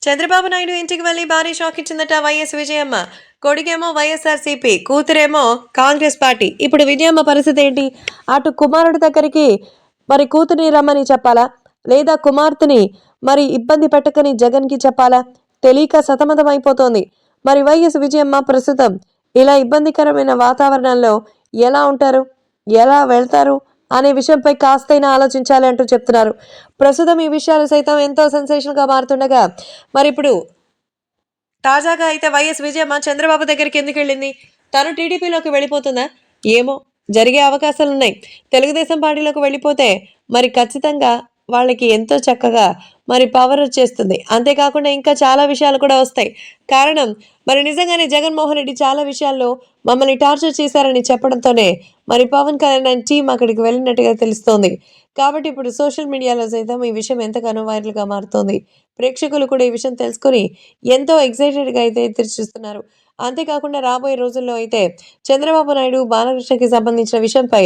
చంద్రబాబు నాయుడు ఇంటికి వెళ్లి భారీ షాక్ ఇచ్చిందట వైఎస్ విజయమ్మ. కొడుకేమో వైఎస్ఆర్సీపీ, కూతురేమో కాంగ్రెస్ పార్టీ. ఇప్పుడు విజయమ్మ పరిస్థితి ఏంటి? అటు కుమారుడి దగ్గరికి మరి కూతురిని రమ్మని చెప్పాలా, లేదా కుమార్తెని మరి ఇబ్బంది పెట్టకని జగన్కి చెప్పాలా తెలియక సతమతం అయిపోతోంది. మరి వైఎస్ విజయమ్మ ప్రస్తుతం ఇలా ఇబ్బందికరమైన వాతావరణంలో ఎలా ఉంటారు, ఎలా వెళ్తారు అనే విషయంపై కాస్తైనా ఆలోచించాలి అంటూ చెప్తున్నారు. ప్రస్తుతం ఈ విషయాలు సైతం ఎంతో సెన్సేషన్గా మారుతుండగా మరి ఇప్పుడు తాజాగా అయితే వైఎస్ విజయమ్మ చంద్రబాబు దగ్గరికి ఎందుకు వెళ్ళింది? తను టీడీపీలోకి వెళ్ళిపోతుందా? ఏమో, జరిగే అవకాశాలున్నాయి. తెలుగుదేశం పార్టీలోకి వెళ్ళిపోతే మరి ఖచ్చితంగా వాళ్ళకి ఎంతో చక్కగా మరి పవర్ వచ్చేస్తుంది. అంతేకాకుండా ఇంకా చాలా విషయాలు కూడా వస్తాయి. కారణం మరి నిజంగానే జగన్మోహన్ రెడ్డి చాలా విషయాల్లో మమ్మల్ని టార్చర్ చేశారని చెప్పడంతోనే మరి పవన్ కళ్యాణ్ టీం అక్కడికి వెళ్ళినట్టుగా తెలుస్తోంది. కాబట్టి ఇప్పుడు సోషల్ మీడియాలో సైతం ఈ విషయం ఎంతగానో వైరల్గా మారుతోంది. ప్రేక్షకులు కూడా ఈ విషయం తెలుసుకొని ఎంతో ఎక్సైటెడ్గా అయితే ఎదురు చూస్తున్నారు. అంతేకాకుండా రాబోయే రోజుల్లో అయితే చంద్రబాబు నాయుడు, బాలకృష్ణకి సంబంధించిన విషయంపై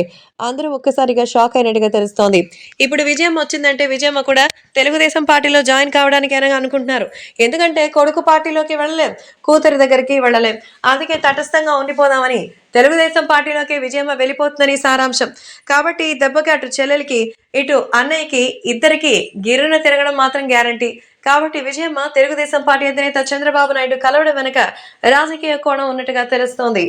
అందరూ ఒక్కసారిగా షాక్ అయినట్టుగా తెలుస్తోంది. ఇప్పుడు విజయం వచ్చిందంటే విజయమ్మ కూడా తెలుగుదేశం పార్టీలో జాయిన్ కావడానికి అని అనుకుంటున్నారు. ఎందుకంటే కొడుకు పార్టీలోకి వెళ్ళలేం, కూతురి దగ్గరికి వెళ్ళలేం. అందుకే తటస్థంగా ఉండిపోదామని తెలుగుదేశం పార్టీలోకి విజయమ్మ వెళ్ళిపోతుందని సారాంశం. కాబట్టి ఈ దెబ్బకి అటు చెల్లెలికి, ఇటు అన్నయ్యకి ఇద్దరికి గిర్రున తిరగడం మాత్రం గ్యారంటీ. కాబట్టి విజయమ్మ తెలుగుదేశం పార్టీ అధినేత చంద్రబాబు నాయుడు కలవడం వెనుక రాజకీయ కోణం ఉన్నట్టుగా తెలుస్తోంది.